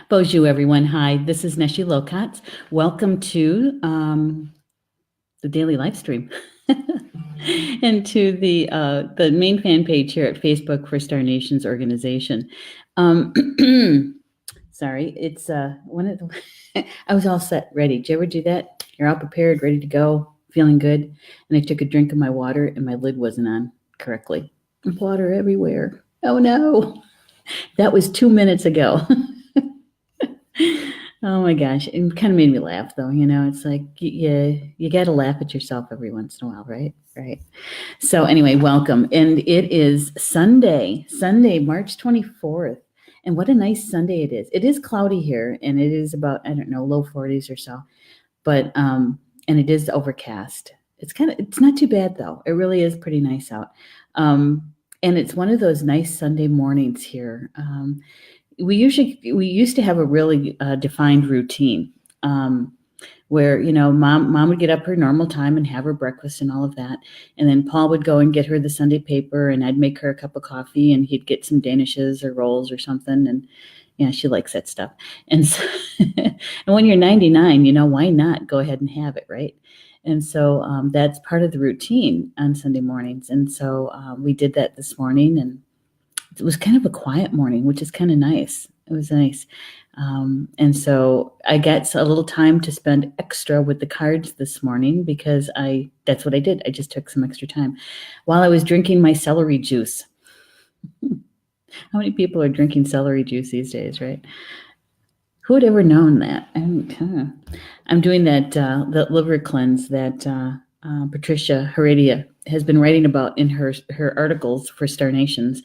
Bonjour, everyone. Hi, this is Neshi Lokotz. Welcome to the daily live stream and to the main fan page here at Facebook for Star Nations Organization. Sorry, it's one of the. I was all set, ready. Did you ever do that? You're all prepared, ready to go, feeling good, and I took a drink of my water, and my lid wasn't on correctly. Water everywhere. Oh no! That was 2 minutes ago. Oh my gosh, it kind of made me laugh though. It's like you got to laugh at yourself every once in a while, right? Right. So anyway, welcome, and it is Sunday, March 24th, and what a nice Sunday it is. It is cloudy here, and it is about low 40s or so, but and it is overcast. It's not too bad though. It really is pretty nice out, and it's one of those nice Sunday mornings here. We used to have a really defined routine where mom would get up her normal time and have her breakfast and all of that, and then Paul would go and get her the Sunday paper, and I'd make her a cup of coffee, and he'd get some danishes or rolls or something, and she likes that stuff. And so, and when you're 99, why not go ahead and have it, right? And so that's part of the routine on Sunday mornings, and so we did that this morning, and it was kind of a quiet morning, which is kind of nice. It was nice. And so I got a little time to spend extra with the cards this morning because that's what I did. I just took some extra time while I was drinking my celery juice. How many people are drinking celery juice these days, right? Who would ever known that? I'm doing that liver cleanse that Patricia Heredia has been writing about in her articles for Star Nations.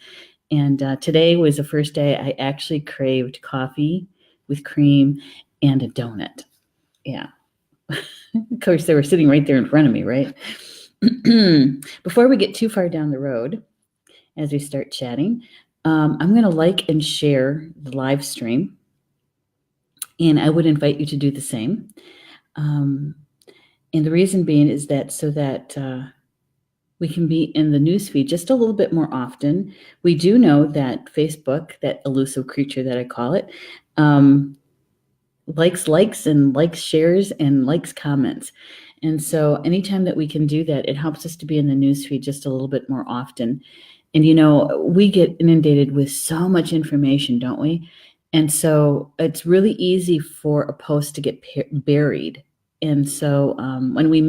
And today was the first day I actually craved coffee with cream and a donut. Yeah. Of course, they were sitting right there in front of me, right? Before we get too far down the road, as we start chatting, I'm going to like and share the live stream. And I would invite you to do the same. And the reason being is that so that we can be in the newsfeed just a little bit more often. We do know that Facebook, that elusive creature that I call it, likes and likes shares and likes comments. And so anytime that we can do that, it helps us to be in the newsfeed just a little bit more often. And, we get inundated with so much information, don't we? And so it's really easy for a post to get buried. And so when we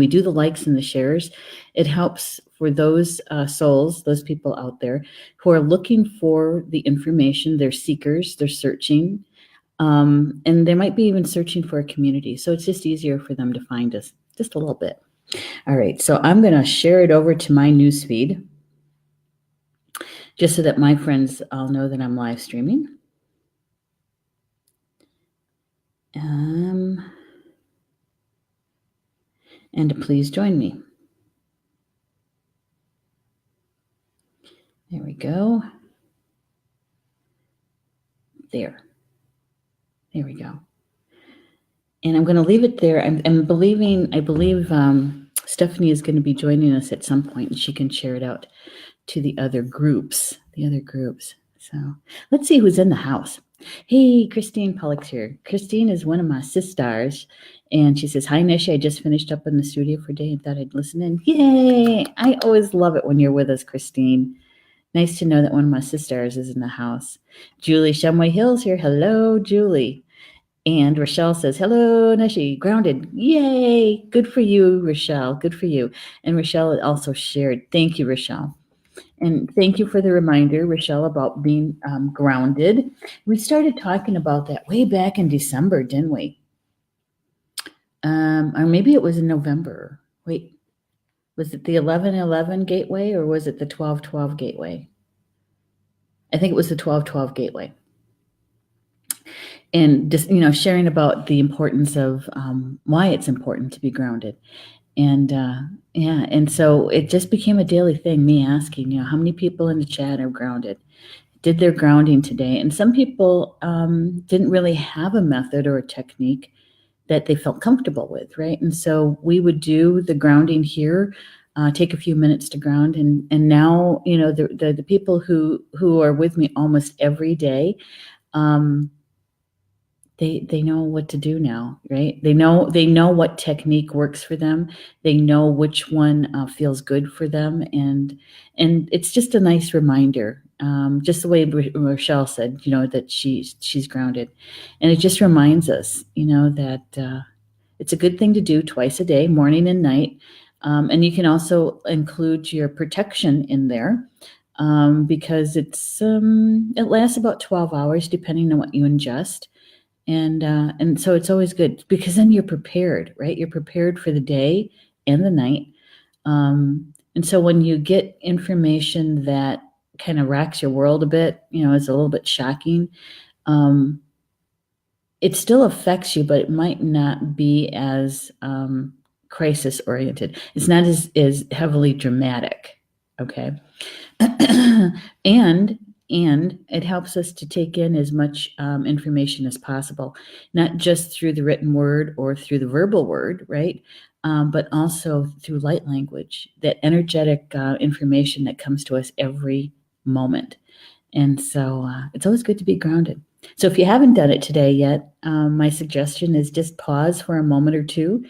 do the likes and the shares, it helps for those souls, those people out there who are looking for the information. They're seekers, they're searching, and they might be even searching for a community. So it's just easier for them to find us just a little bit. All right, so I'm going to share it over to my newsfeed just so that my friends all know that I'm live streaming. And please join me. There we go. There we go. And I'm going to leave it there. I believe Stephanie is going to be joining us at some point, and she can share it out to the other groups. So let's see who's in the house. Hey, Christine Pollock's here. Christine is one of my sisters, and she says, "Hi, Neshi. I just finished up in the studio for a day and thought I'd listen in." Yay! I always love it when you're with us, Christine. Nice to know that one of my sisters is in the house. Julie Shumway Hill's here. Hello, Julie. And Rochelle says, "Hello, Neshi. Grounded." Yay! Good for you, Rochelle. Good for you. And Rochelle also shared. Thank you, Rochelle. And thank you for the reminder, Rochelle, about being grounded. We started talking about that way back in December, didn't we? Or maybe it was in November. Wait, was it the 11:11 gateway or was it the 12:12 gateway? I think it was the 12:12 gateway. And just, sharing about the importance of why it's important to be grounded. And and so it just became a daily thing, me asking, how many people in the chat are grounded, did their grounding today? And some people didn't really have a method or a technique that they felt comfortable with, right? And so we would do the grounding here take a few minutes to ground. And now, the people who are with me almost every day, they know what to do now, right? They know what technique works for them. They know which one feels good for them, and it's just a nice reminder. Just the way Rochelle said, that she's grounded, and it just reminds us, that it's a good thing to do twice a day, morning and night. And you can also include your protection in there, because it lasts about 12 hours, depending on what you ingest. And so it's always good, because then you're prepared, right? You're prepared for the day and the night. And so when you get information that kind of rocks your world a bit, is a little bit shocking, it still affects you, but it might not be as crisis oriented. It's not as heavily dramatic. Okay. And it helps us to take in as much information as possible, not just through the written word or through the verbal word, right? But also through light language, that energetic information that comes to us every moment. And so it's always good to be grounded. So if you haven't done it today yet, my suggestion is just pause for a moment or two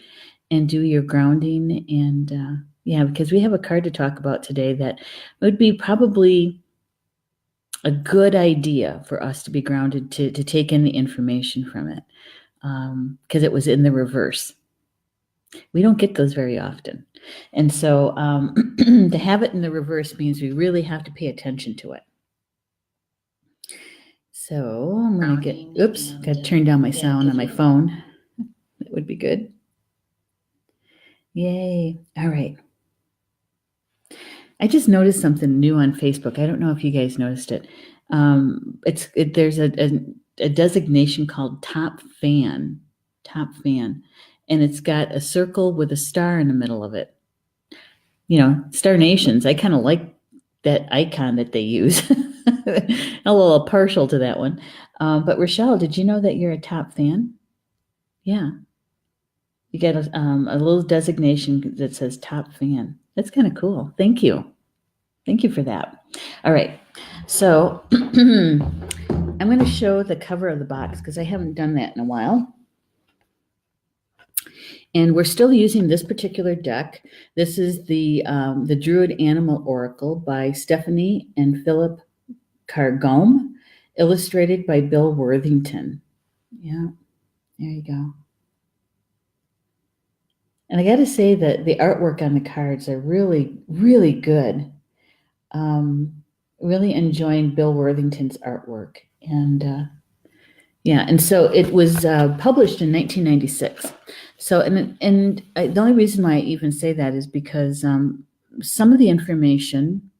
and do your grounding. And because we have a card to talk about today that would be probably a good idea for us to be grounded, to take in the information from it, because it was in the reverse. We don't get those very often. And so to have it in the reverse means we really have to pay attention to it. So I'm going to got to turn down my sound on my phone. That would be good. Yay. All right. I just noticed something new on Facebook. I don't know if you guys noticed it. There's a designation called top fan, and it's got a circle with a star in the middle of it. Star Nations. I kind of like that icon that they use. A little partial to that one. But Rochelle, did you know that you're a top fan? Yeah. You get a little designation that says top fan. That's kind of cool. Thank you. Thank you for that. All right. So I'm going to show the cover of the box, because I haven't done that in a while. And we're still using this particular deck. This is the Druid Animal Oracle by Stephanie and Philip Cargome, illustrated by Bill Worthington. Yeah, there you go. And I got to say that the artwork on the cards are really, really good. Really enjoying Bill Worthington's artwork. And and so it was published in 1996. So, and the only reason why I even say that is because some of the information,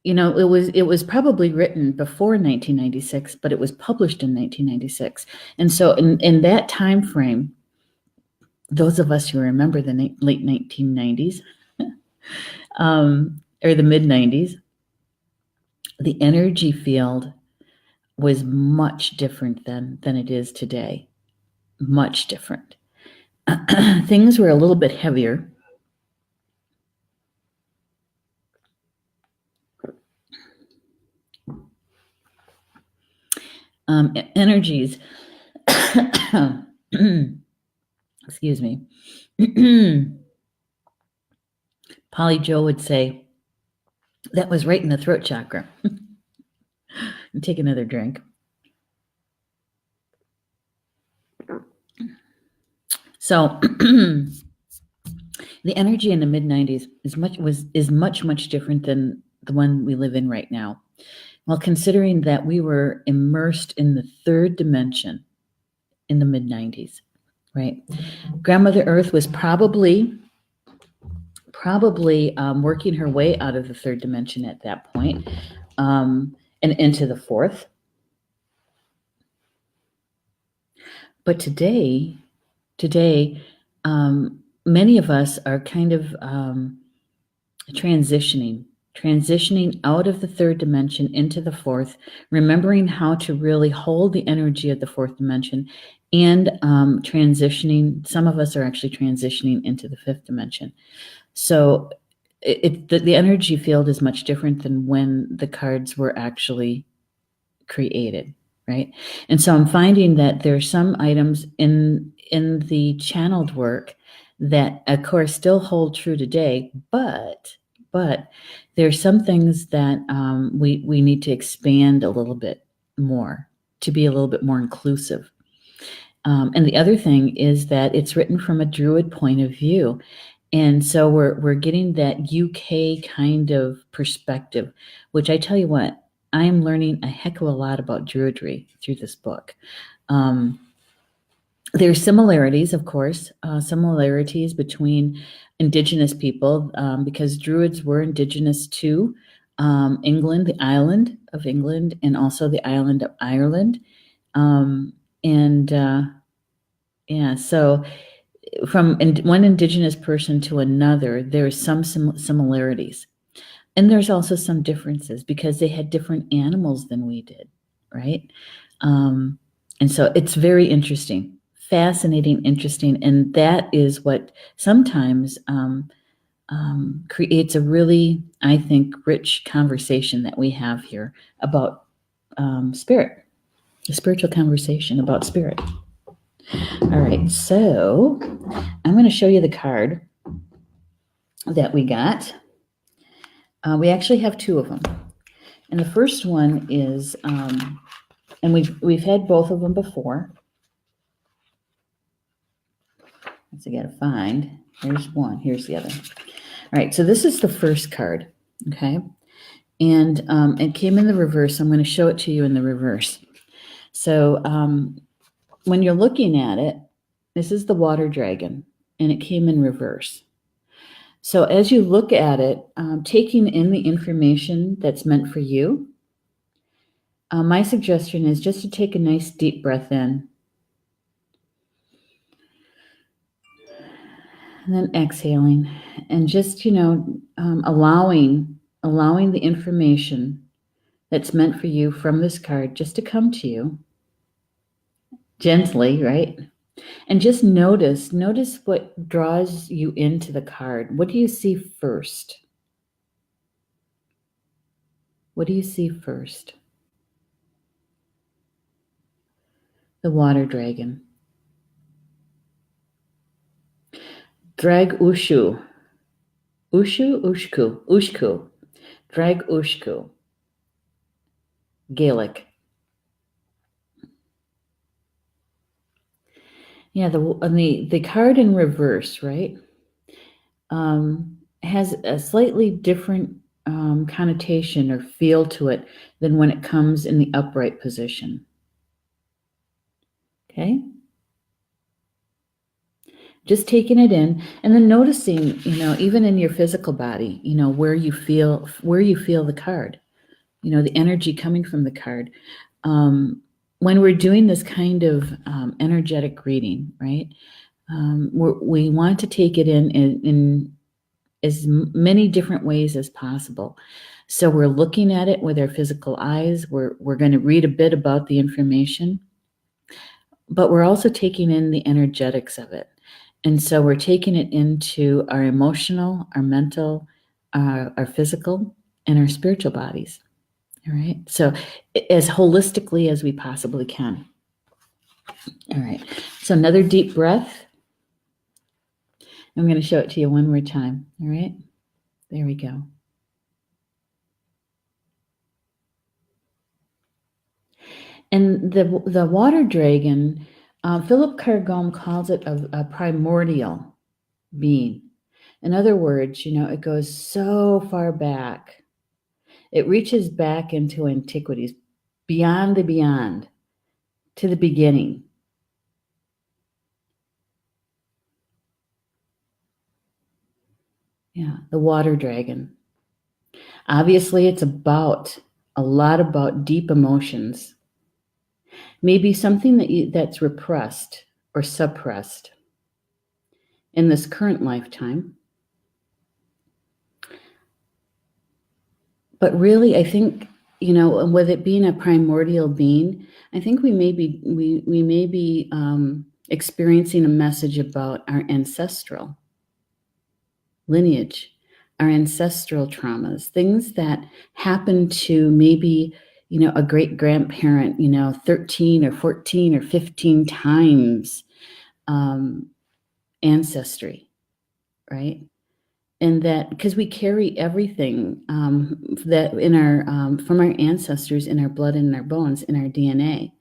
it was probably written before 1996, but it was published in 1996. And so in that time frame, those of us who remember the late 1990s or the mid 90s, the energy field was much different than it is today. Much different. Things were a little bit heavier. Energies, excuse me. Polly Joe would say, that was right in the throat chakra. And take another drink. So the energy in the mid 90s is much different than the one we live in right now. Well, considering that we were immersed in the third dimension in the mid 90s, right? Grandmother Earth was probably working her way out of the third dimension at that point, and into the fourth. But today, many of us are kind of transitioning out of the third dimension into the fourth, remembering how to really hold the energy of the fourth dimension and transitioning. Some of us are actually transitioning into the fifth dimension. So the energy field is much different than when the cards were actually created, right? And so I'm finding that there are some items in the channeled work that, of course, still hold true today, but there are some things that we need to expand a little bit more to be a little bit more inclusive. And the other thing is that it's written from a Druid point of view. And so we're getting that UK kind of perspective, which I tell you what, I am learning a heck of a lot about Druidry through this book. There's similarities, of course, similarities between Indigenous people, because Druids were indigenous to England, the island of England, and also the island of Ireland. Yeah, so from one Indigenous person to another, there are some similarities. And there's also some differences because they had different animals than we did, right? And so it's very interesting, fascinating, interesting. And that is what sometimes creates a really, I think, rich conversation that we have here about spirit, a spiritual conversation about spirit. All right, so I'm going to show you the card that we got. We actually have two of them. And the first one is, and we've had both of them before. Let's see, I gotta find. Here's one, here's the other. All right, so this is the first card, okay? And it came in the reverse. I'm going to show it to you in the reverse. So when you're looking at it, this is the water dragon, and it came in reverse. So as you look at it, taking in the information that's meant for you, my suggestion is just to take a nice deep breath in. And then exhaling, and just, allowing the information that's meant for you from this card just to come to you gently, right? And just notice what draws you into the card. What do you see first? What do you see first? The water dragon. Draig-uisge. Ushku. Draig-uisge. Gaelic. Yeah, the card in reverse, right, has a slightly different connotation or feel to it than when it comes in the upright position. Okay? Just taking it in and then noticing, even in your physical body, where you feel the card, the energy coming from the card. When we're doing this kind of energetic reading, right, we want to take it in as many different ways as possible. So we're looking at it with our physical eyes. We're going to read a bit about the information, but we're also taking in the energetics of it. And so we're taking it into our emotional, our mental, our physical, and our spiritual bodies. All right. So as holistically as we possibly can. All right. So another deep breath. I'm going to show it to you one more time. All right. There we go. And the water dragon, Philip Carr-Gomm calls it a primordial being. In other words, it goes so far back. It reaches back into antiquities, beyond the beyond, to the beginning. Yeah, the water dragon. Obviously, it's a lot about deep emotions. Maybe something that's repressed or suppressed in this current lifetime. But really, I think with it being a primordial being, I think we may be experiencing a message about our ancestral lineage, our ancestral traumas, things that happen to maybe, a great grandparent, 13 or 14 or 15 times ancestry, right? And that because we carry everything that in our from our ancestors in our blood and in our bones, in our DNA,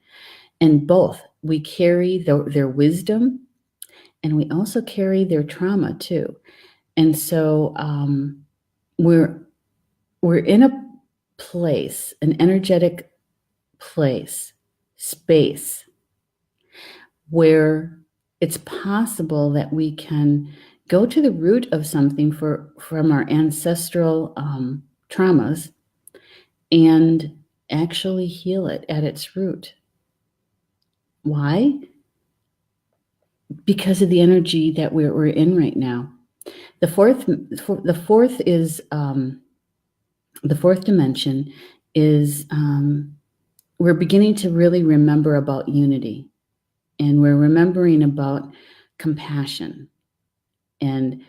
and both we carry their wisdom, and we also carry their trauma too. And so we're in a place, an energetic place, space, where it's possible that we can go to the root of something from our ancestral traumas and actually heal it at its root. Why? Because of the energy that we're in right now. The fourth dimension is we're beginning to really remember about unity, and we're remembering about compassion. And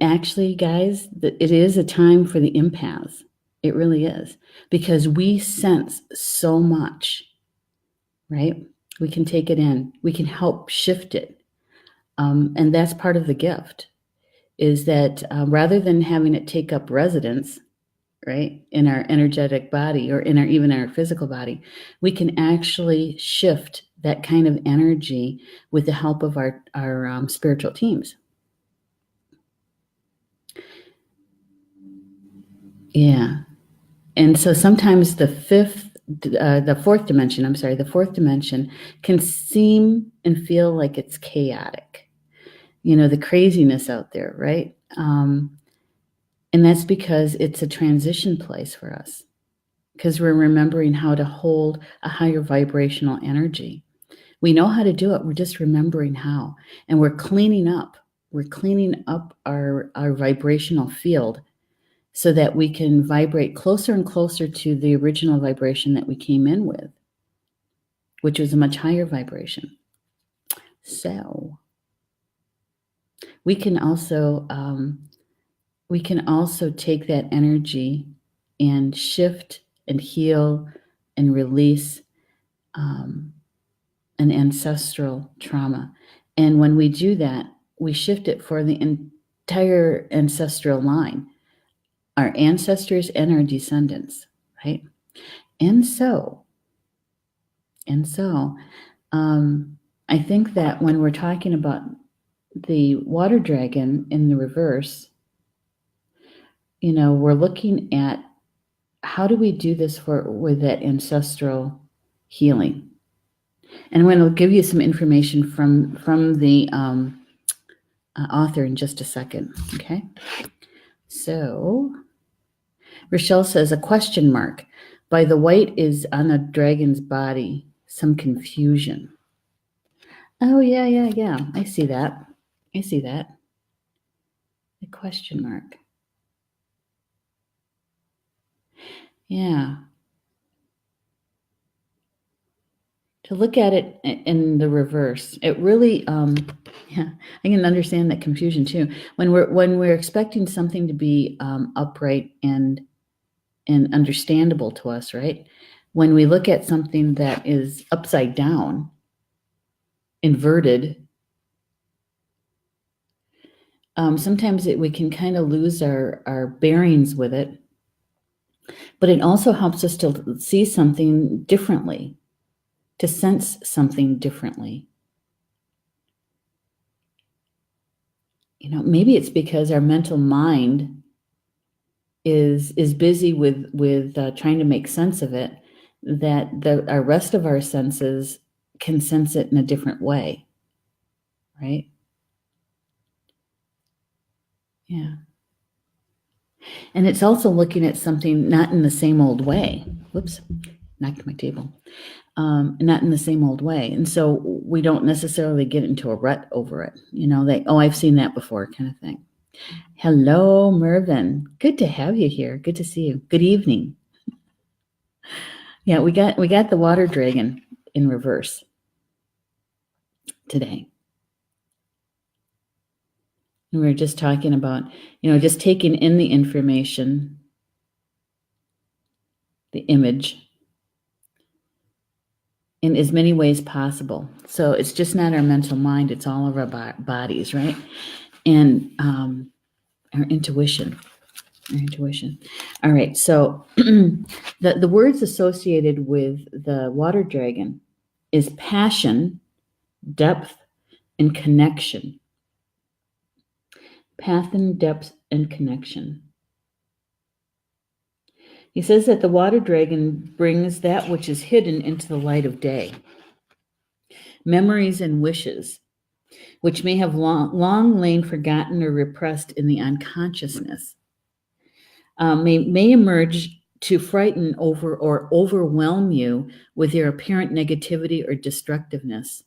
actually, guys, it is a time for the empaths. It really is, because we sense so much, right? We can take it in. We can help shift it. And that's part of the gift, is that rather than having it take up residence, right, in our energetic body or even our physical body, we can actually shift that kind of energy with the help of our spiritual teams. Yeah. And so sometimes the fourth dimension can seem and feel like it's chaotic, the craziness out there, right? And that's because it's a transition place for us, because we're remembering how to hold a higher vibrational energy. We know how to do it. We're just remembering how, and we're cleaning up our vibrational field, so that we can vibrate closer and closer to the original vibration that we came in with, which was a much higher vibration. So we can also take that energy and shift and heal and release an ancestral trauma. And when we do that, we shift it for the entire ancestral line, our ancestors and our descendants, right? And so, I think that when we're talking about the water dragon in the reverse, we're looking at how do we do this with that ancestral healing. And I'm going to give you some information from the author in just a second, okay? So Rochelle says, a question mark. By the white is on a dragon's body, some confusion. Oh, yeah. I see that. The question mark. Yeah. To look at it in the reverse, it really, I can understand that confusion too. When we're expecting something to be upright and understandable to us, right? When we look at something that is upside down, inverted, sometimes we can kind of lose our bearings with it, but it also helps us to see something differently, to sense something differently. Maybe it's because our mental mind is busy with trying to make sense of it, that our rest of our senses can sense it in a different way, right? Yeah. And it's also looking at something not in the same old way. Whoops, knocked my table. Not in the same old way. And so we don't necessarily get into a rut over it. I've seen that before kind of thing. Hello, Mervyn. Good to have you here. Good to see you. Good evening. Yeah, we got the water dragon in reverse today. We were just talking about, just taking in the information, the image, in as many ways possible. So it's just not our mental mind, it's all of our bodies, right? And our intuition. All right, so the words associated with the water dragon is passion, depth, and connection. Passion, depth, and connection. He says that the water dragon brings that which is hidden into the light of day. Memories and wishes, which may have long lain forgotten or repressed in the unconsciousness, may emerge to frighten over or overwhelm you with their apparent negativity or destructiveness.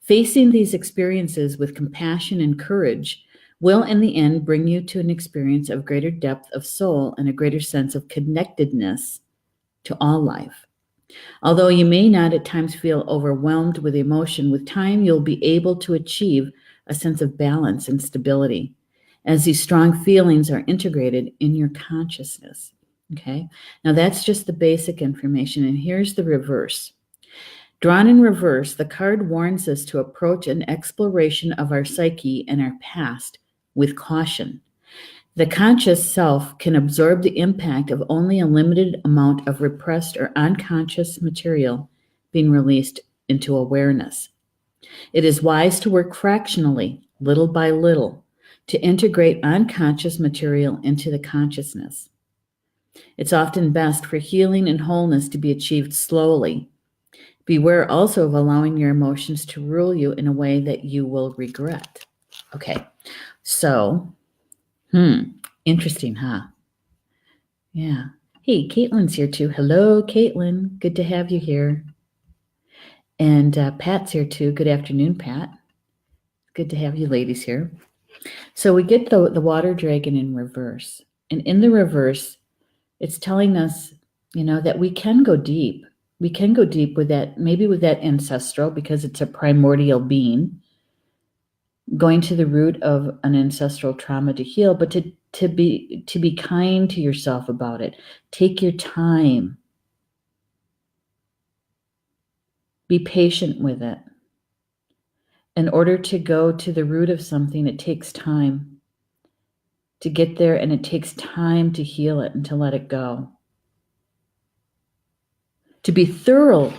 Facing these experiences with compassion and courage will in the end bring you to an experience of greater depth of soul and a greater sense of connectedness to all life. Although you may not at times feel overwhelmed with emotion, with time you'll be able to achieve a sense of balance and stability as these strong feelings are integrated in your consciousness. Okay, now that's just the basic information, and here's the reverse. Drawn in reverse, the card warns us to approach an exploration of our psyche and our past with caution. The conscious self can absorb the impact of only a limited amount of repressed or unconscious material being released into awareness. It is wise to work fractionally, little by little, to integrate unconscious material into the consciousness. It's often best for healing and wholeness to be achieved slowly. Beware also of allowing your emotions to rule you in a way that you will regret. Okay, so, interesting, huh? Yeah. Hey, Caitlin's here too. Hello, Caitlin. Good to have you here. And Pat's here too. Good afternoon, Pat. Good to have you ladies here. So we get the water dragon in reverse. And in the reverse, it's telling us, that we can go deep. We can go deep with that, maybe with that ancestral, because it's a primordial being, going to the root of an ancestral trauma to heal, but to be kind to yourself about it. Take your time. Be patient with it. In order to go to the root of something, it takes time to get there, and it takes time to heal it and to let it go. To be thorough,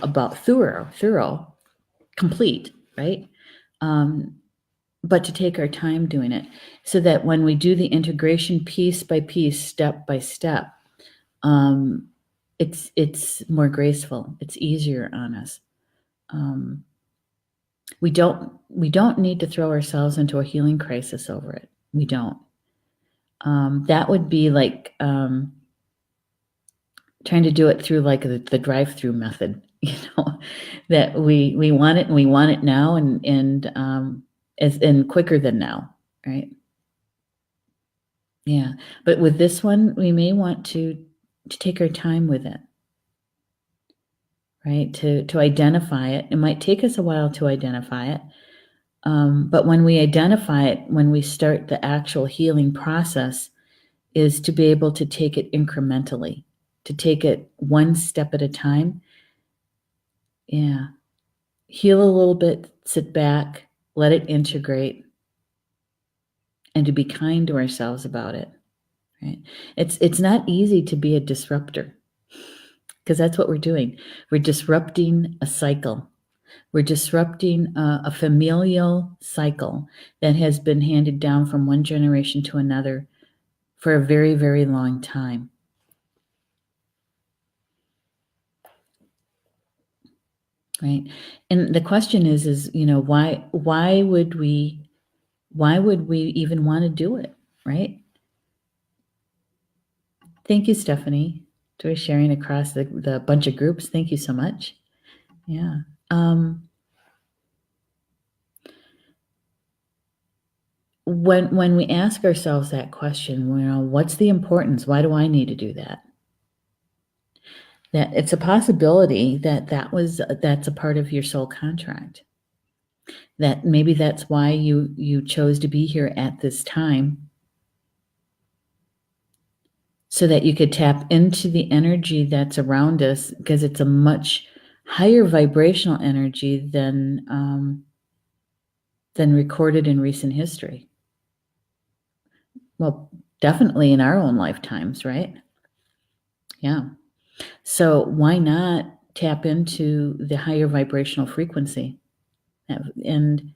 complete, right? But to take our time doing it so that when we do the integration piece by piece, step by step, it's more graceful. It's easier on us. We don't need to throw ourselves into a healing crisis over it. We don't. That would be like trying to do it through like the drive-through method, that we want it and we want it now and quicker than now, right? Yeah, but with this one, we may want to take our time with it, right? To identify it. It might take us a while to identify it, but when we identify it, when we start the actual healing process, is to be able to take it incrementally, to take it one step at a time. Yeah. Heal a little bit, sit back, let it integrate, and to be kind to ourselves about it. Right? It's not easy to be a disruptor, because that's what we're doing. We're disrupting a cycle. We're disrupting a familial cycle that has been handed down from one generation to another for a very, very long time. Right? And the question is, why would we even want to do it, right? Thank you, Stephanie, for sharing across the bunch of groups. Thank you so much. Yeah. When we ask ourselves that question, what's the importance? Why do I need to do that? that it's a possibility that that's a part of your soul contract. That maybe that's why you chose to be here at this time, so that you could tap into the energy that's around us, because it's a much higher vibrational energy than recorded in recent history. Well, definitely in our own lifetimes, right? Yeah. So why not tap into the higher vibrational frequency and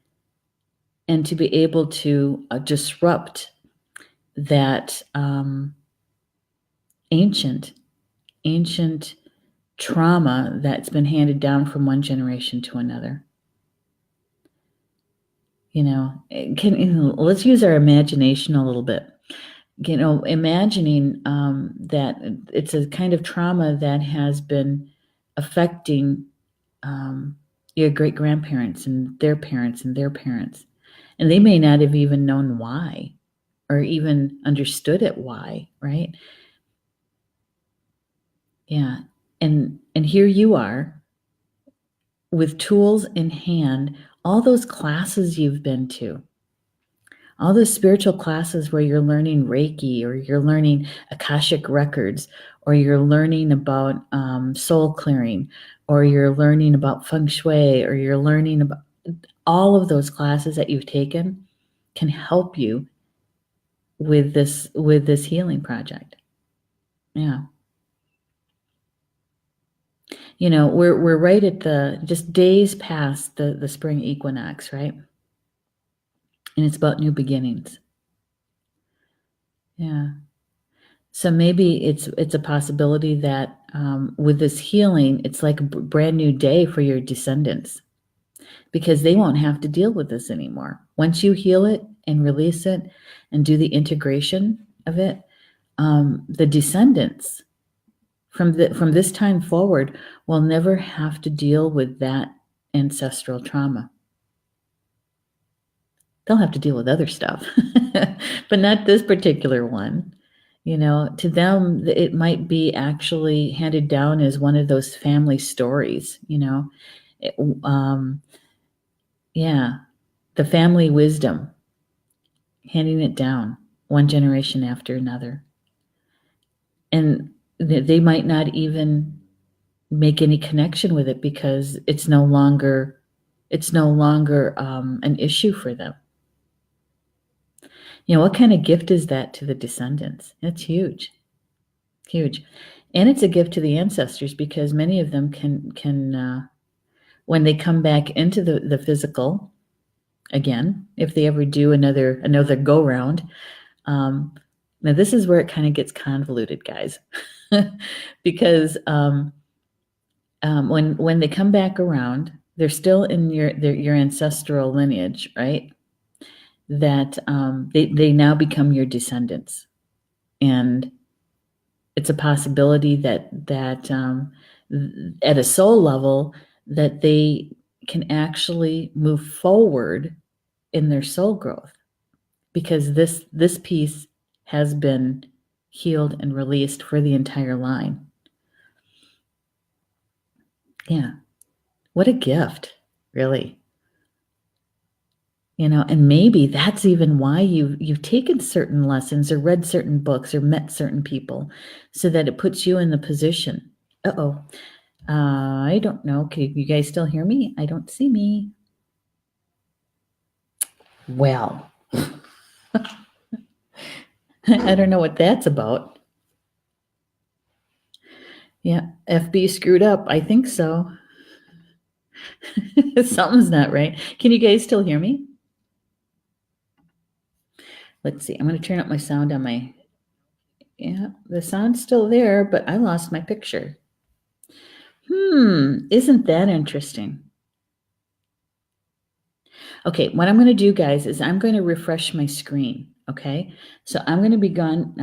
to be able to disrupt that ancient trauma that's been handed down from one generation to another. Let's use our imagination a little bit. Imagining that it's a kind of trauma that has been affecting your great-grandparents and their parents and their parents. And they may not have even known why or even understood it why, right? Yeah. And here you are with tools in hand, all those classes you've been to, all those spiritual classes where you're learning Reiki, or you're learning Akashic records, or you're learning about soul clearing, or you're learning about feng shui, or you're learning about all of those classes that you've taken can help you with this healing project. Yeah. We're right at just days past the spring equinox, right? And it's about new beginnings. Yeah. So maybe it's a possibility that with this healing, it's like a brand new day for your descendants, because they won't have to deal with this anymore. Once you heal it and release it and do the integration of it, the descendants from this time forward will never have to deal with that ancestral trauma. They'll have to deal with other stuff, but not this particular one. To them, it might be actually handed down as one of those family stories, It, yeah, the family wisdom, handing it down one generation after another. And they might not even make any connection with it, because it's no longer an issue for them. What kind of gift is that to the descendants? It's huge. Huge. And it's a gift to the ancestors, because many of them can when they come back into the physical again, if they ever do another go round. Now this is where it kind of gets convoluted, guys, because when they come back around, they're still in your ancestral lineage, right? That they now become your descendants, and it's a possibility that at a soul level, that they can actually move forward in their soul growth, because this piece has been healed and released for the entire line. Yeah. What a gift, really. And maybe that's even why you've taken certain lessons, or read certain books, or met certain people, so that it puts you in the position. I don't know. Can you guys still hear me? I don't see me. Well, I don't know what that's about. Yeah, FB screwed up. I think so. Something's not right. Can you guys still hear me? Let's see. I'm going to turn up my sound on my... Yeah, the sound's still there, but I lost my picture. Isn't that interesting? Okay, what I'm going to do, guys, is I'm going to refresh my screen. Okay, so I'm going to be gone.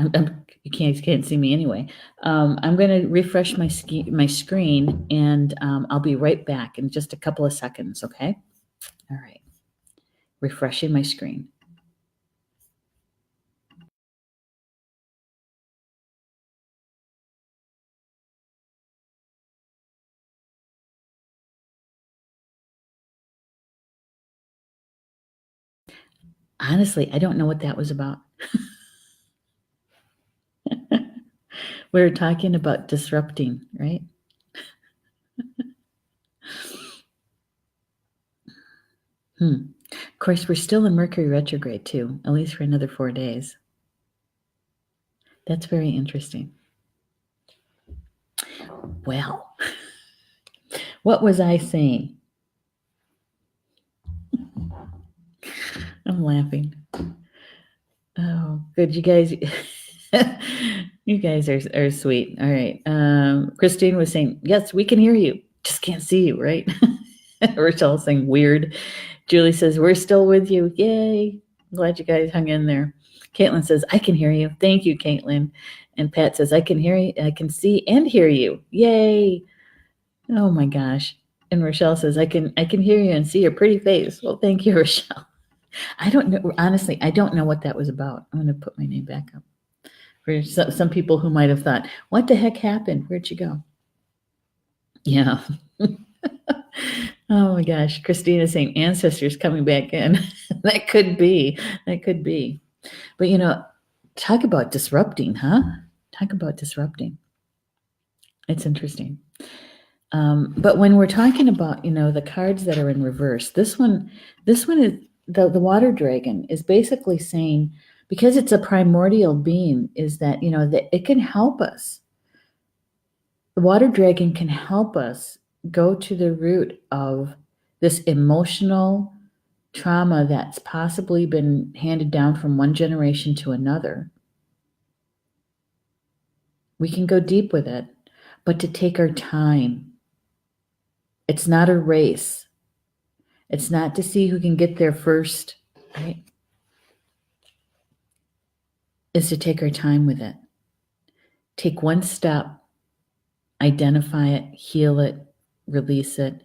You can't see me anyway. I'm going to refresh my screen, and I'll be right back in just a couple of seconds. Okay. All right. Refreshing my screen. Honestly, I don't know what that was about. We were talking about disrupting, right? Of course, we're still in Mercury retrograde too, at least for another 4 days. That's very interesting. Well, what was I saying? I'm laughing. Oh, good. You guys, you guys are sweet. All right. Christine was saying, yes, we can hear you. Just can't see you, right? Rachel's saying weird. Julie says, we're still with you. Yay. Glad you guys hung in there. Caitlin says, I can hear you. Thank you, Caitlin. And Pat says, I can hear you. I can see and hear you. Yay. Oh my gosh. And Rochelle says, I can hear you and see your pretty face. Well, thank you, Rochelle. I don't know. Honestly, I don't know what that was about. I'm going to put my name back up. For some people who might have thought, what the heck happened? Where'd you go? Yeah. Oh my gosh. Christina's saying ancestors coming back in. That could be. That could be. But talk about disrupting, huh? Talk about disrupting. It's interesting. But when we're talking about, the cards that are in reverse, this one is the water dragon is basically saying, because it's a primordial being, is that, that it can help us. The water dragon can help us go to the root of this emotional trauma that's possibly been handed down from one generation to another. We can go deep with it, but to take our time. It's not a race. It's not to see who can get there first, right? Is to take our time with it. Take one step, identify it, heal it, release it.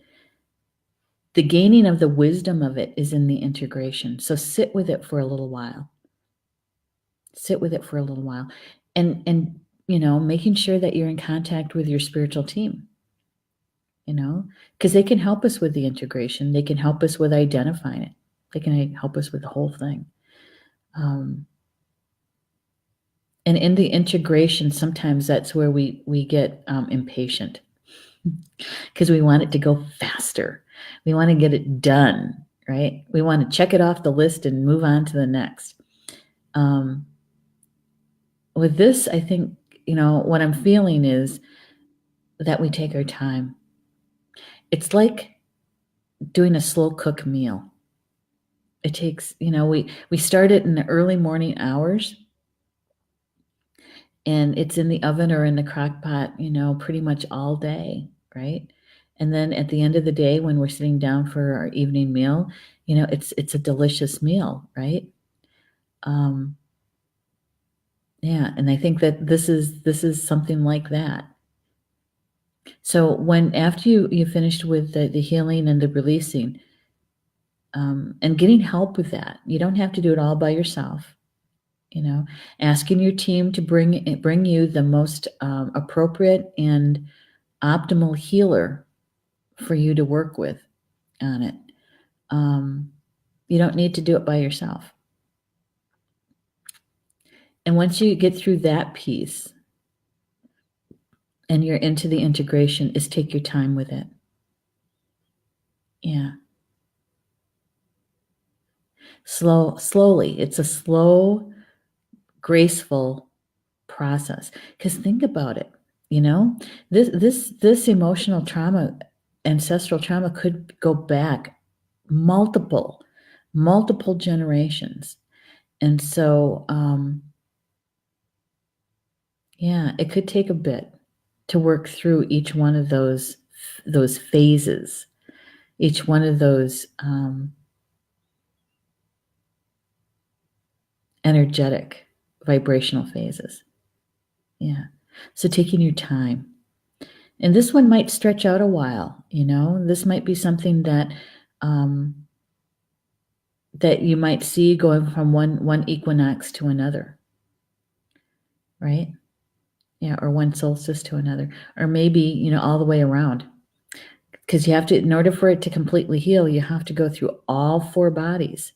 The gaining of the wisdom of it is in the integration. So sit with it for a little while. Sit with it for a little while. And making sure that you're in contact with your spiritual team. Because they can help us with the integration. They can help us with identifying it. They can help us with the whole thing. And in the integration, sometimes that's where we get impatient because we want it to go faster. We want to get it done, right? We want to check it off the list and move on to the next. With this, I think, what I'm feeling is that we take our time. It's like doing a slow cook meal. It takes, we start it in the early morning hours, and it's in the oven or in the crock pot, pretty much all day, right? And then at the end of the day, when we're sitting down for our evening meal, it's a delicious meal, right? Yeah, and I think that this is something like that. So after you finished with the healing and the releasing, and getting help with that, you don't have to do it all by yourself. Asking your team to bring you the most appropriate and optimal healer for you to work with on it. You don't need to do it by yourself. And once you get through that piece and you're into the integration, is take your time with it. Yeah. Slowly. It's a slow, graceful process. Because think about it. This emotional trauma, ancestral trauma, could go back multiple generations. And so, it could take a bit to work through each one of those phases, each one of those energetic, vibrational phases. Yeah. So taking your time. And this one might stretch out a while, This might be something that that you might see going from one equinox to another, right? Yeah, or one solstice to another, or maybe, all the way around. Because you have to, in order for it to completely heal, you have to go through all 4 bodies.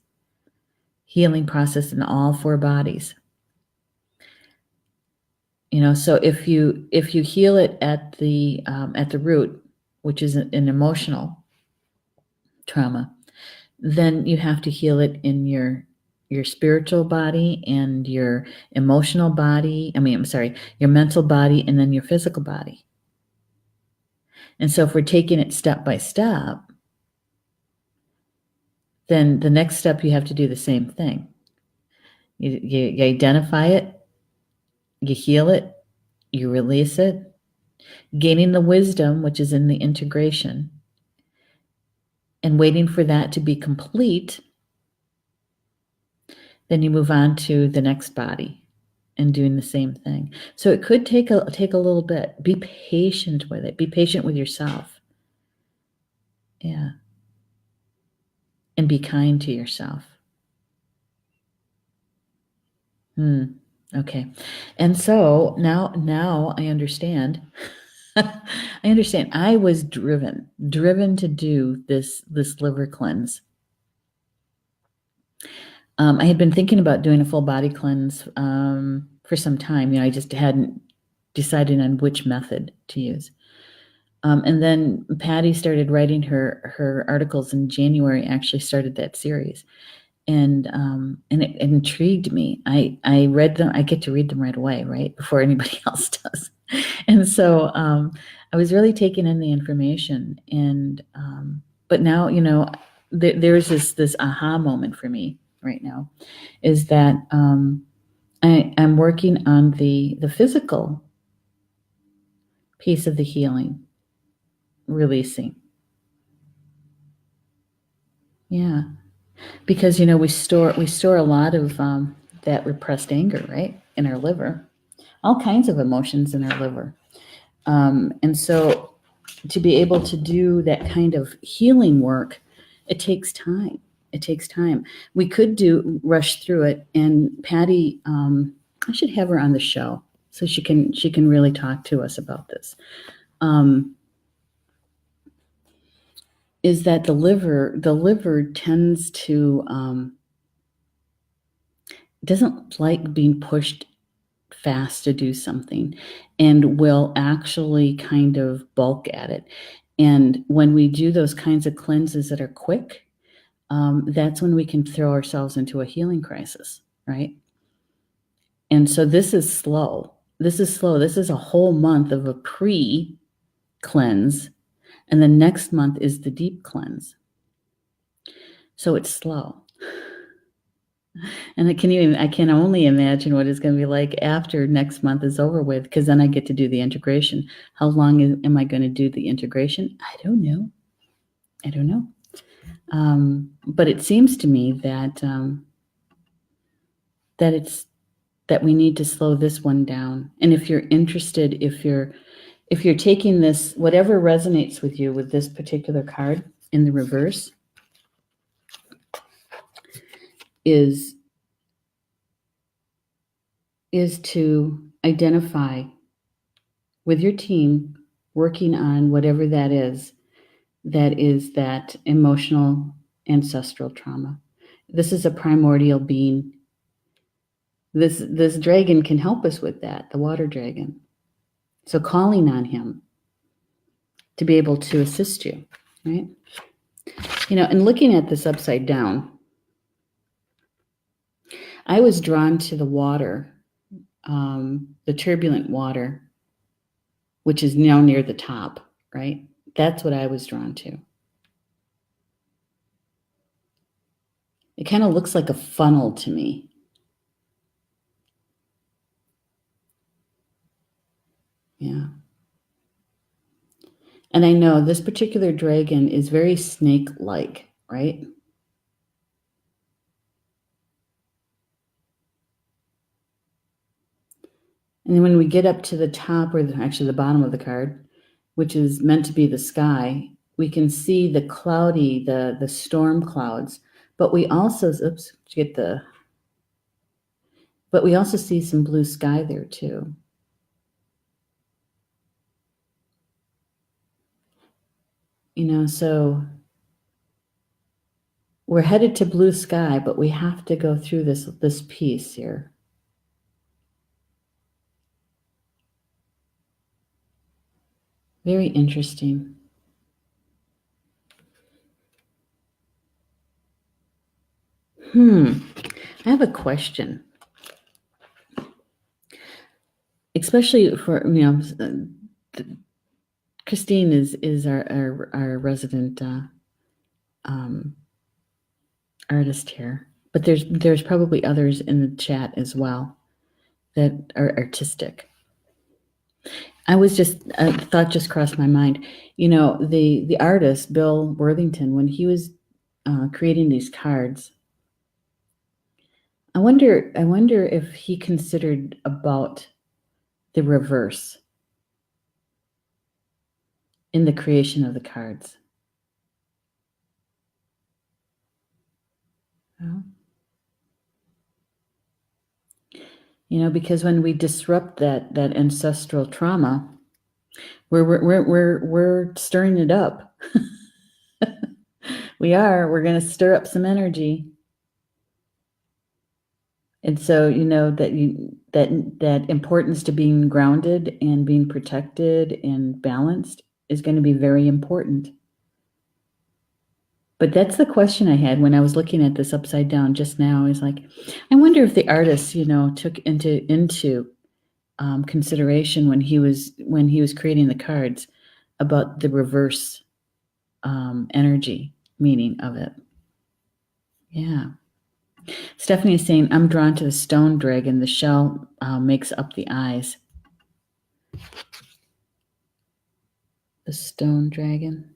healing process in all 4 bodies. So if you heal it at the root, which is an emotional trauma, then you have to heal it in your spiritual body and your emotional body. Your mental body, and then your physical body. And so if we're taking it step by step, then the next step you have to do the same thing. You identify it, you heal it, you release it, gaining the wisdom, which is in the integration, and waiting for that to be complete. Then you move on to the next body and doing the same thing. So it could take a little bit. Be patient with it. Be patient with yourself. Yeah. And be kind to yourself. Okay. And so now I understand. I understand. I was driven to do this liver cleanse. I had been thinking about doing a full body cleanse for some time. I just hadn't decided on which method to use. And then Patty started writing her articles in January, actually started that series. And it intrigued me. I read them. I get to read them right away, right? Before anybody else does. And so I was really taking in the information. And but now, there's this aha moment for me right now, is that I'm working on the physical piece of the healing, releasing. Yeah, because we store a lot of that repressed anger, right, in our liver, all kinds of emotions in our liver, and so to be able to do that kind of healing work, it takes time. We could rush through it, and Patty, I should have her on the show so she can really talk to us about this. Is that the liver tends to doesn't like being pushed fast to do something, and will actually kind of bulk at it. And when we do those kinds of cleanses that are quick, that's when we can throw ourselves into a healing crisis, right? And so this is slow. This is a whole month of a pre-cleanse, and the next month is the deep cleanse. So it's slow. And I can only imagine what it's going to be like after next month is over with, because then I get to do the integration. How long am I going to do the integration? I don't know. But it seems to me that that we need to slow this one down. And if you're interested, if you're taking this, whatever resonates with you with this particular card in the reverse, is to identify with your team, working on whatever that is that emotional ancestral trauma. This is a primordial being. This dragon can help us with that, the water dragon. So calling on him to be able to assist you, right? And looking at this upside down, I was drawn to the water, the turbulent water, which is now near the top, right? That's what I was drawn to. It kind of looks like a funnel to me. Yeah. And I know this particular dragon is very snake-like, right? And then when we get up to the top, or actually the bottom of the card, which is meant to be the sky, we can see the cloudy, the storm clouds. But we also, but we also see some blue sky there too. So we're headed to blue sky, but we have to go through this piece here. Very interesting. I have a question. Especially for, Christine is our resident artist here, but there's probably others in the chat as well that are artistic. I was just a thought just crossed my mind. The artist Bill Worthington, when he was creating these cards, I wonder if he considered about the reverse in the creation of the cards. Because when we disrupt that ancestral trauma, we're stirring it up. We're going to stir up some energy. And so, that importance to being grounded and being protected and balanced is going to be very important. But that's the question I had when I was looking at this upside down just now. Is like, I wonder if the artist, took into consideration when he was creating the cards about the reverse energy meaning of it. Yeah. Stephanie is saying, I'm drawn to the stone dragon. The shell makes up the eyes. The stone dragon.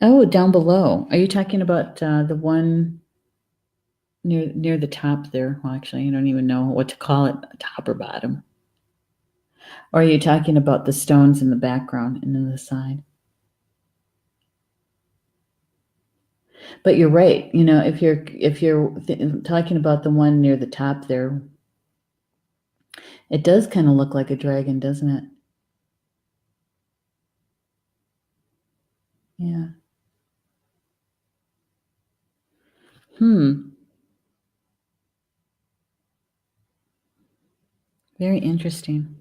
Oh, down below. Are you talking about the one near the top there? Well, actually, I don't even know what to call it, top or bottom. Or are you talking about the stones in the background and in the side? But you're right. If you're talking about the one near the top there, it does kind of look like a dragon, doesn't it? Yeah. Very interesting.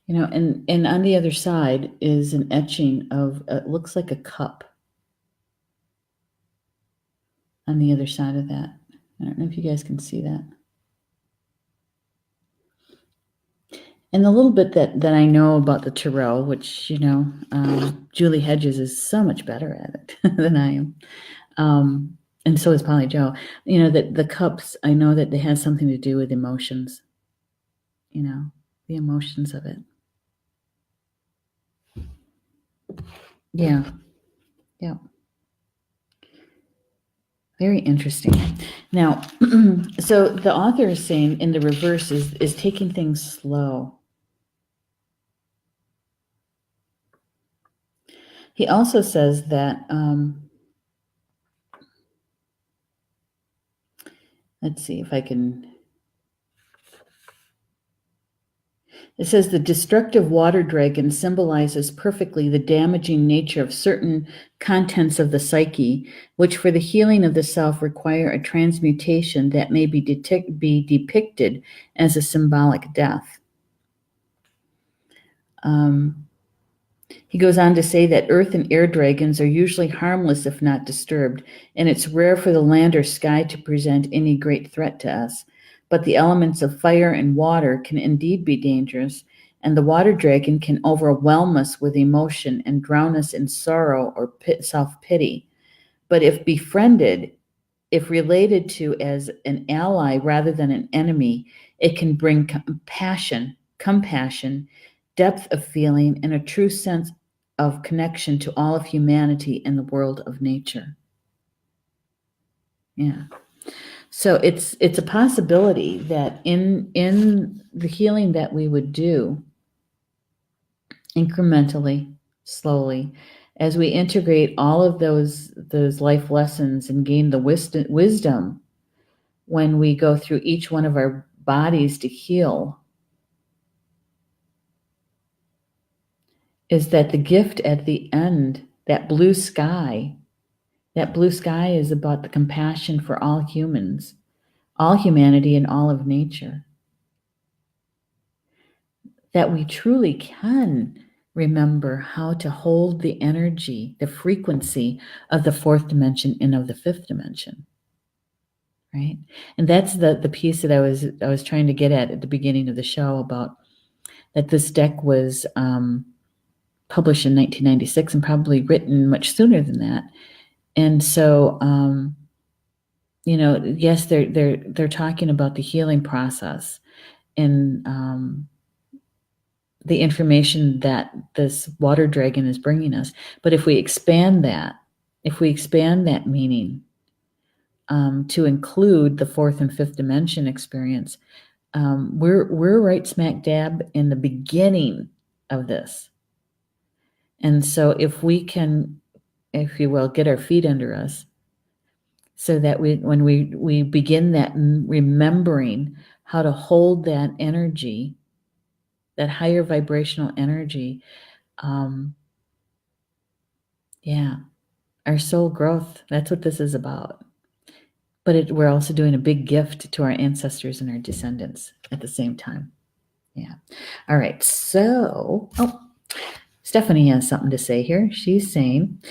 And on the other side is an etching of, it looks like a cup on the other side of that. I don't know if you guys can see that. And the little bit that I know about the tarot, which, Julie Hedges is so much better at it than I am. And so is Polly Joe. That the cups, I know that they have something to do with emotions, the emotions of it. Yeah. Yeah. Very interesting. Now, so the author is saying in the reverse is taking things slow. He also says that, let's see if I can. It says the destructive water dragon symbolizes perfectly the damaging nature of certain contents of the psyche, which for the healing of the self require a transmutation that may be depicted as a symbolic death. He goes on to say that earth and air dragons are usually harmless if not disturbed, and it's rare for the land or sky to present any great threat to us. But the elements of fire and water can indeed be dangerous, and the water dragon can overwhelm us with emotion and drown us in sorrow or self-pity. But if befriended, if related to as an ally rather than an enemy, it can bring compassion, depth of feeling, and a true sense of connection to all of humanity and the world of nature. Yeah. So it's a possibility that in the healing that we would do incrementally, slowly, as we integrate all of those life lessons and gain the wisdom when we go through each one of our bodies to heal, is that the gift at the end, that blue sky, That blue sky is about the compassion for all humans, all humanity, and all of nature. That we truly can remember how to hold the energy, the frequency of the fourth dimension and of the fifth dimension. Right? And that's the piece that I was trying to get at the beginning of the show, about that this deck was published in 1996 and probably written much sooner than that. And so, yes, they're talking about the healing process and the information that this water dragon is bringing us. But if we expand that meaning to include the fourth and fifth dimension experience, we're right smack dab in the beginning of this. And so if we can, if you will, get our feet under us, so that when we begin that remembering how to hold that energy, that higher vibrational energy, our soul growth, that's what this is about. But we're also doing a big gift to our ancestors and our descendants at the same time. Yeah. All right. So, Stephanie has something to say here. She's saying,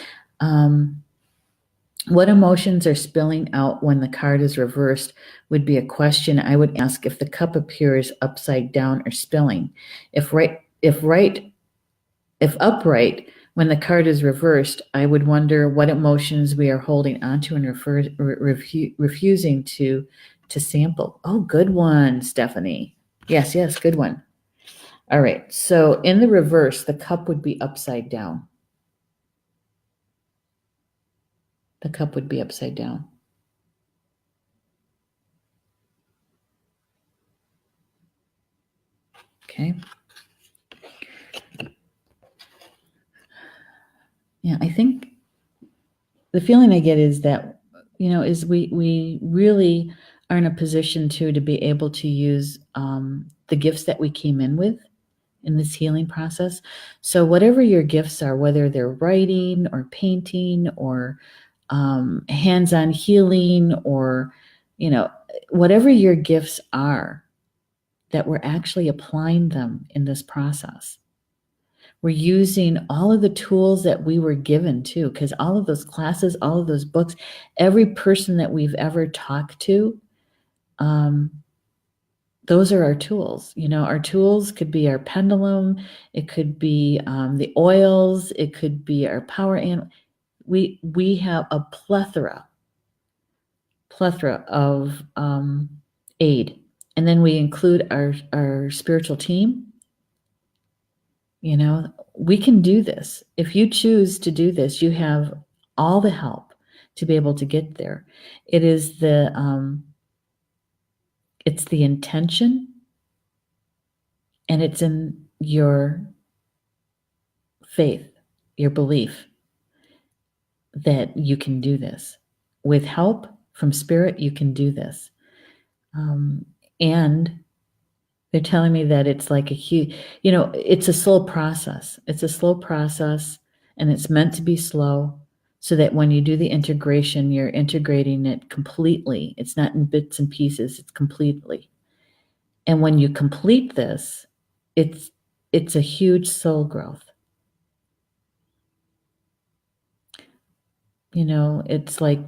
what emotions are spilling out when the card is reversed would be a question I would ask if the cup appears upside down or spilling. If upright, when the card is reversed, I would wonder what emotions we are holding onto and refusing to sample. Oh, good one, Stephanie. Yes, good one. All right. So in the reverse, the cup would be upside down. The cup would be upside down. Okay. Yeah, I think the feeling I get is that, is we really are in a position to be able to use the gifts that we came in with in this healing process. So whatever your gifts are, whether they're writing or painting or hands-on healing, or, whatever your gifts are, that we're actually applying them in this process. We're using all of the tools that we were given too, because all of those classes, all of those books, every person that we've ever talked to, those are our tools. Our tools could be our pendulum. It could be the oils. It could be our power animal. We have a plethora of aid. And then we include our spiritual team. We can do this. If you choose to do this, you have all the help to be able to get there. It is it's the intention, and it's in your faith, your belief that you can do this. With help from spirit, you can do this. And they're telling me that it's like a huge, it's a slow process. It's a slow process, and it's meant to be slow, so that when you do the integration, you're integrating it completely. It's not in bits and pieces, it's completely. And when you complete this, it's a huge soul growth. It's like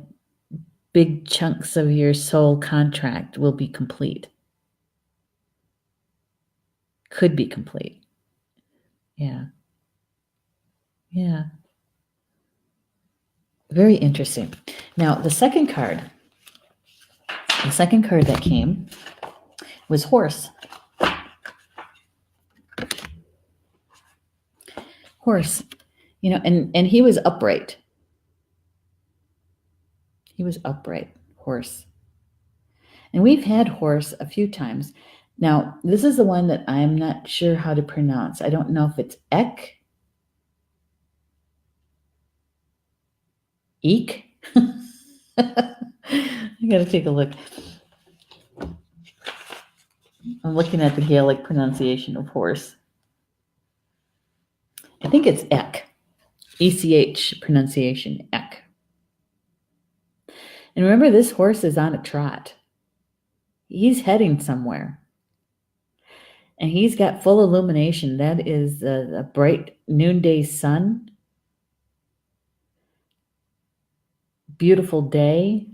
big chunks of your soul contract will be complete. Could be complete. Yeah. Very interesting. Now, the second card that came was Horse. Horse, and he was upright. He was upright, Horse. And we've had Horse a few times. Now, this is the one that I'm not sure how to pronounce. I don't know if it's Eek. I got to take a look. I'm looking at the Gaelic pronunciation of Horse. I think it's Ek. ECH pronunciation, Ek. And remember, this horse is on a trot. He's heading somewhere. And he's got full illumination. That is a bright noonday sun. Beautiful day.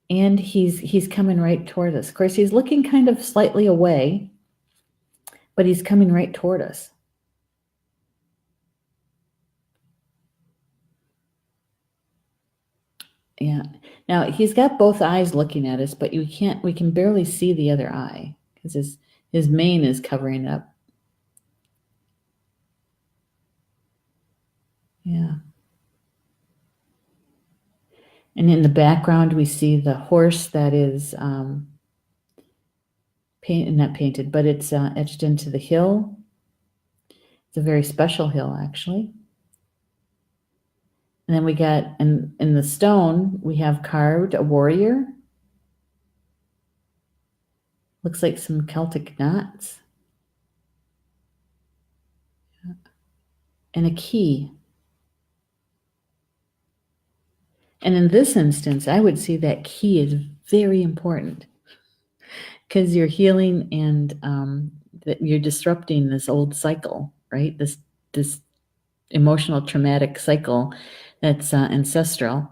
And he's coming right toward us. Of course, he's looking kind of slightly away, but he's coming right toward us. Yeah. Now he's got both eyes looking at us, but we can barely see the other eye because his mane is covering up. Yeah. And in the background, we see the horse that is not painted, but it's etched into the hill. It's a very special hill, actually. And then we got, in the stone, we have carved a warrior. Looks like some Celtic knots. And a key. And in this instance, I would see that key is very important because you're healing and that you're disrupting this old cycle, right? This emotional traumatic cycle that's ancestral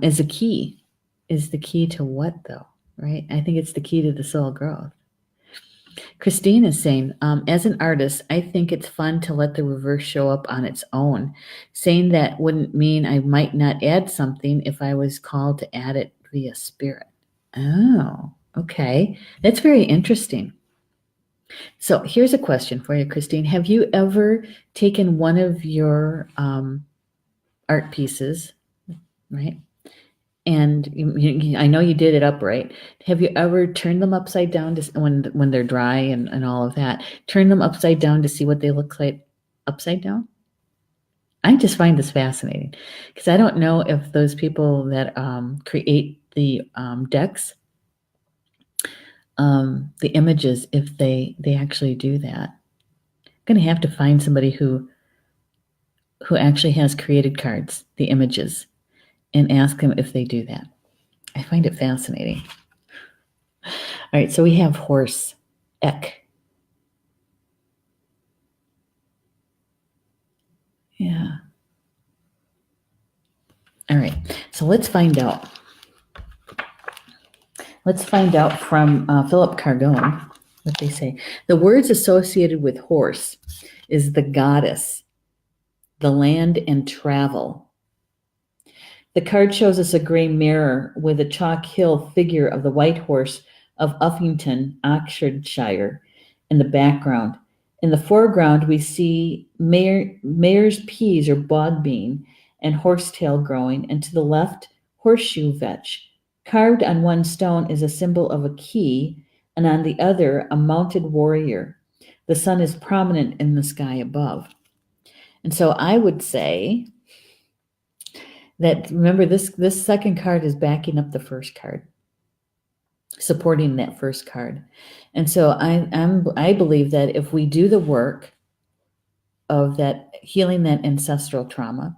is a key. Is the key to what, though, right? I think it's the key to the soul growth. Christine is saying, as an artist, I think it's fun to let the reverse show up on its own. Saying that wouldn't mean I might not add something if I was called to add it via spirit. Oh, okay. That's very interesting. So here's a question for you, Christine. Have you ever taken one of your art pieces, right? And I know you did it upright. Have you ever turned them upside down when they're dry and all of that? Turn them upside down to see what they look like upside down? I just find this fascinating because I don't know if those people that create the decks, the images, if they actually do that. I'm going to have to find somebody who actually has created cards, the images, and ask them if they do that. I find it fascinating. All right, so we have horse, Ek. Yeah. All right, so let's find out. Let's find out from Philip Cardone what they say. The words associated with horse is the goddess, the land, and travel. The card shows us a gray mirror with a chalk hill figure of the white horse of Uffington, Oxfordshire, in the background. In the foreground, we see mare's peas or bog bean and horsetail growing, and to the left, horseshoe vetch. Carved on one stone is a symbol of a key, and on the other, a mounted warrior. The sun is prominent in the sky above. And so I would say that, remember, this second card is backing up the first card, supporting that first card. And so I believe that if we do the work of that healing that ancestral trauma,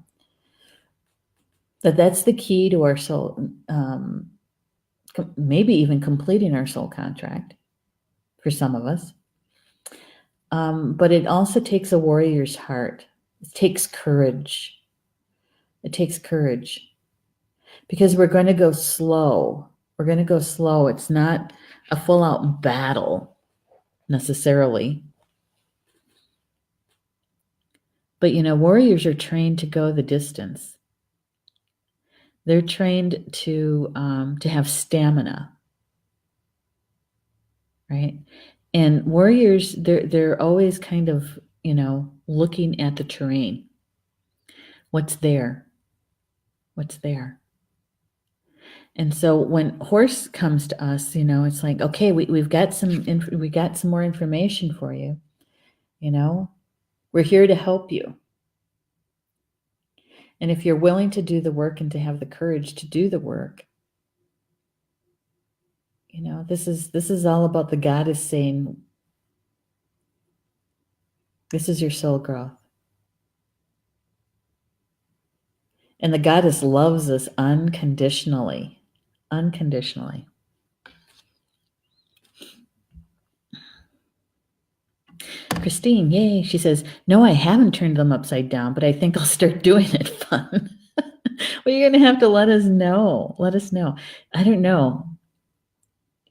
that's the key to our soul, maybe even completing our soul contract for some of us. But it also takes a warrior's heart. It takes courage. It takes courage because we're going to go slow. We're going to go slow. It's not a full-out battle necessarily. But, warriors are trained to go the distance. They're trained to have stamina, right? And warriors, they're always kind of, looking at the terrain. What's there? What's there? And so when horse comes to us, it's like, okay, we've got some more information for you. We're here to help you. And if you're willing to do the work and to have the courage to do the work, this is all about the goddess saying, this is your soul growth. And the goddess loves us unconditionally. Unconditionally. Christine, yay. She says, no, I haven't turned them upside down, but I think I'll start doing it fun. Well, you're going to have to let us know. Let us know. I don't know.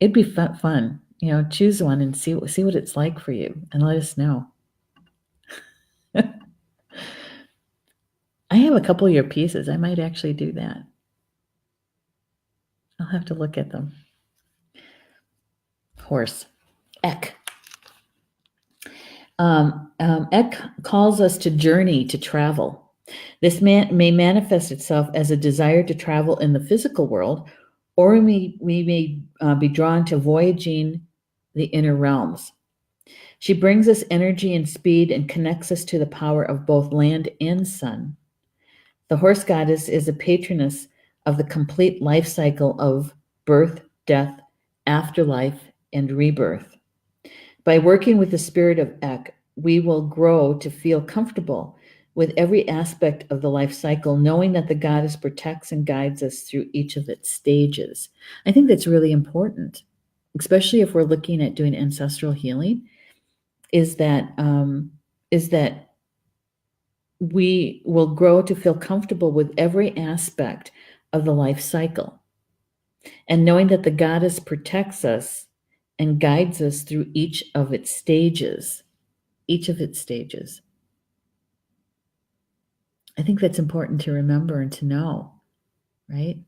It'd be fun. Choose one and see what it's like for you and let us know. I have a couple of your pieces. I might actually do that. I'll have to look at them. Horse. Ek. Ek calls us to journey, to travel. This may manifest itself as a desire to travel in the physical world, or we may be drawn to voyaging the inner realms. She brings us energy and speed and connects us to the power of both land and sun. The horse goddess is a patroness of the complete life cycle of birth, death, afterlife, and rebirth. By working with the spirit of Ek, we will grow to feel comfortable with every aspect of the life cycle, knowing that the goddess protects and guides us through each of its stages. I think that's really important, especially if we're looking at doing ancestral healing, is that we will grow to feel comfortable with every aspect of the life cycle. And knowing that the goddess protects us and guides us through each of its stages. Each of its stages. I think that's important to remember and to know, right?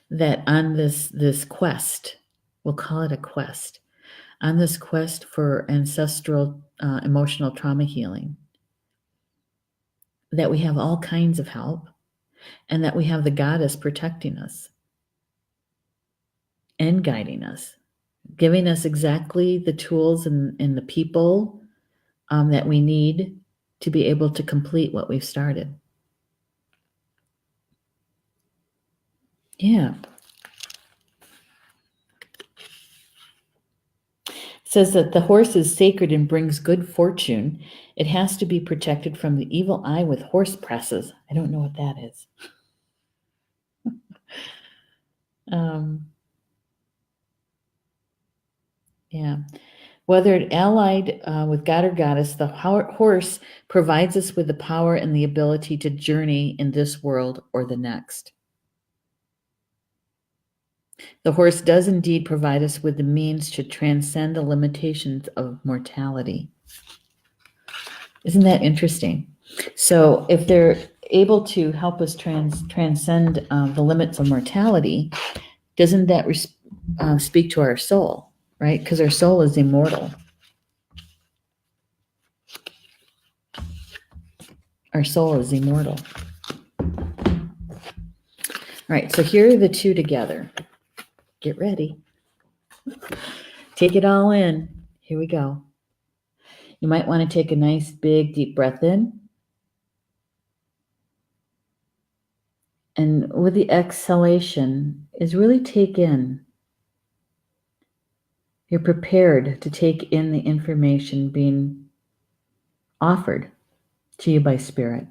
That on this quest, we'll call it a quest, on this quest for ancestral emotional trauma healing, that we have all kinds of help and that we have the goddess protecting us and guiding us, giving us exactly the tools and the people that we need to be able to complete what we've started. Yeah. It says that the horse is sacred and brings good fortune. It has to be protected from the evil eye with horse presses. I don't know what that is. Yeah. Whether it allied with God or goddess, the horse provides us with the power and the ability to journey in this world or the next. The horse does indeed provide us with the means to transcend the limitations of mortality. Isn't that interesting? So if they're able to help us transcend the limits of mortality, doesn't that speak to our soul, right? Because our soul is immortal. Our soul is immortal. All right, so here are the two together. Get ready. Take it all in. Here we go. You might want to take a nice, big, deep breath in. And with the exhalation is really take in. You're prepared to take in the information being offered to you by Spirit.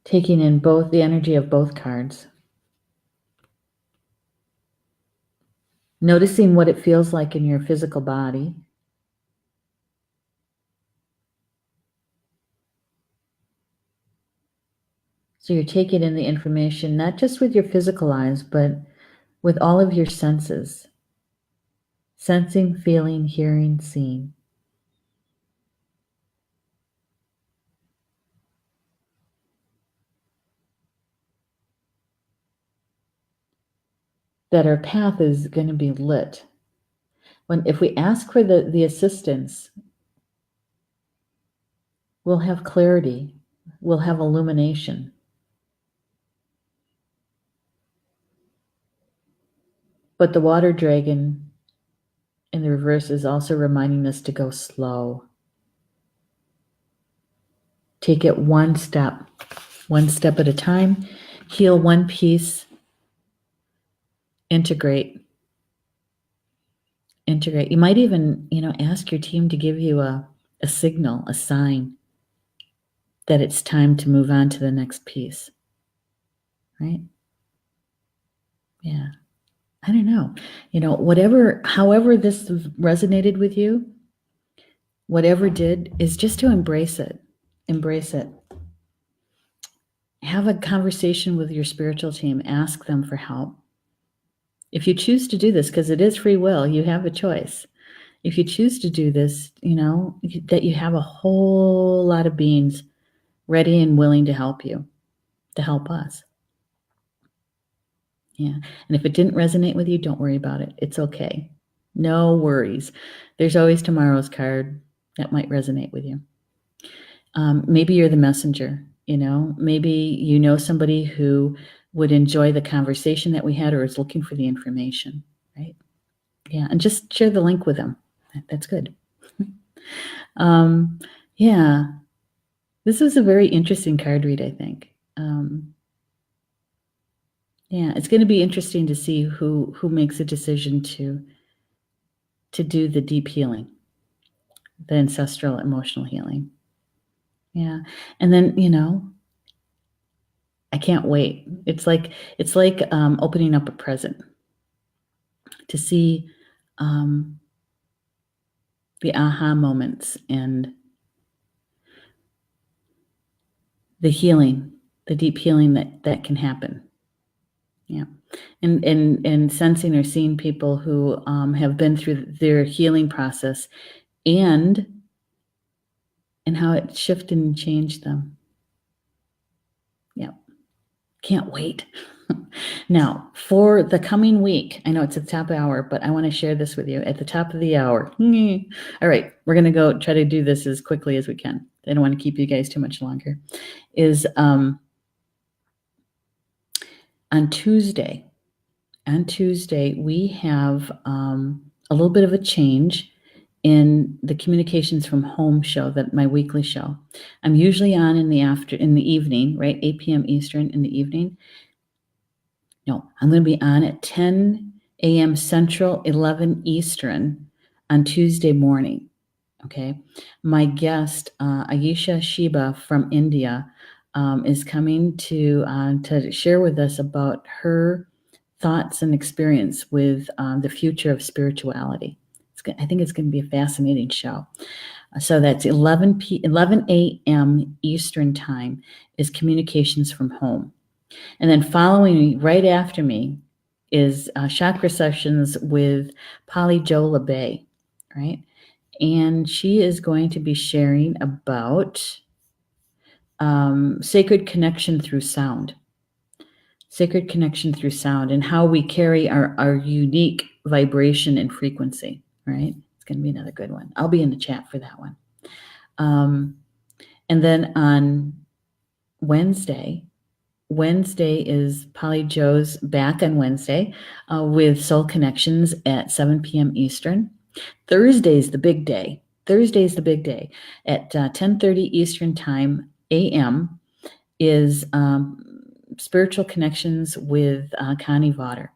Taking in both the energy of both cards. Noticing what it feels like in your physical body. So you're taking in the information, not just with your physical eyes, but with all of your senses. Sensing, feeling, hearing, seeing. That our path is going to be lit. If we ask for the assistance, we'll have clarity. We'll have illumination. But the water dragon in the reverse is also reminding us to go slow. Take it one step at a time. Heal one piece. Integrate. You might even, ask your team to give you a signal, a sign. that it's time to move on to the next piece, right? Yeah. I don't know. However this resonated with you, whatever did, is just to embrace it. Embrace it. Have a conversation with your spiritual team. Ask them for help. If you choose to do this, because it is free will, you have a choice. If you choose to do this, that you have a whole lot of beings ready and willing to help you, to help us. Yeah. And if it didn't resonate with you, don't worry about it. It's okay. No worries. There's always tomorrow's card that might resonate with you. Maybe you're the messenger, maybe you know somebody who would enjoy the conversation that we had or is looking for the information, right? Yeah. And just share the link with them. That's good. Yeah. This was a very interesting card read, I think. Yeah, it's going to be interesting to see who makes a decision to do the deep healing, the ancestral emotional healing. Yeah. And then, I can't wait. It's like opening up a present to see the aha moments and the healing, the deep healing that can happen. Yeah. And sensing or seeing people who have been through their healing process and how it shifted and changed them. Yeah. Can't wait. Now, for the coming week, I know it's at the top of the hour, but I want to share this with you at the top of the hour. All right, we're going to go try to do this as quickly as we can. I don't want to keep you guys too much longer. Is on Tuesday. On Tuesday, we have a little bit of a change in the Communications from Home show, my weekly show. I'm usually on in the evening, right? 8 p.m. Eastern in the evening. No, I'm going to be on at 10 a.m. Central, 11 Eastern on Tuesday morning. Okay. My guest, Ayesha Shiba from India, is coming to share with us about her thoughts and experience with the future of spirituality. I think it's going to be a fascinating show. So that's 11 a.m. Eastern time is Communications from Home. And then following me, right after me, is Chakra Sessions with Polly Jo LeBay, right? And she is going to be sharing about sacred connection through sound. Sacred connection through sound and how we carry our unique vibration and frequency, right? It's going to be another good one. I'll be in the chat for that one. And then on Wednesday is Polly Jo's back on Wednesday with Soul Connections at 7 p.m. Eastern. Thursday's the big day. At 10:30 Eastern Time a.m. is Spiritual Connections with Connie Vaughter.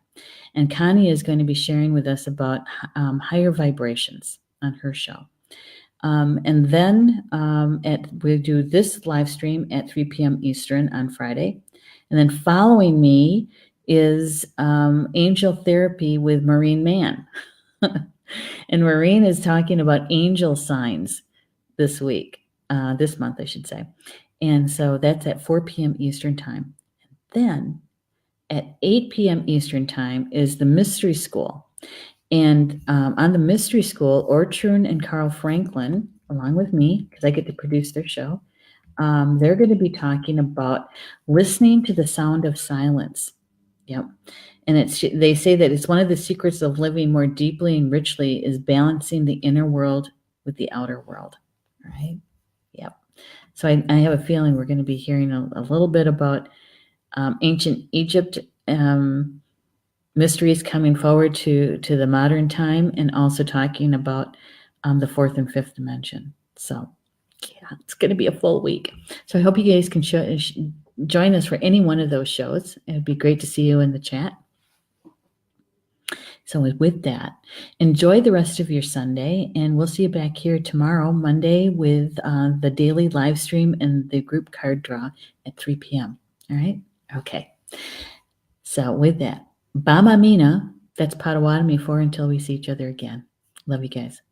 And Connie is going to be sharing with us about higher vibrations on her show. And then we'll do this live stream at 3 p.m. Eastern on Friday. And then following me is Angel Therapy with Maureen Mann. And Maureen is talking about angel signs this month, I should say. And so that's at 4 p.m. Eastern Time. Then at 8 p.m. Eastern Time is the Mystery School. And on the Mystery School, Ortrun and Carl Franklin, along with me, because I get to produce their show, they're going to be talking about listening to the sound of silence. Yep. And they say that it's one of the secrets of living more deeply and richly is balancing the inner world with the outer world. Right? Yep. So I have a feeling we're going to be hearing a little bit about ancient Egypt mysteries coming forward to the modern time, and also talking about the fourth and fifth dimension. So yeah, it's going to be a full week. So I hope you guys can join us for any one of those shows. It would be great to see you in the chat. So with that, enjoy the rest of your Sunday, and we'll see you back here tomorrow, Monday, with the daily live stream and the group card draw at 3 p.m. All right? Okay. So with that, Bama Mina, that's Potawatomi for until we see each other again. Love you guys.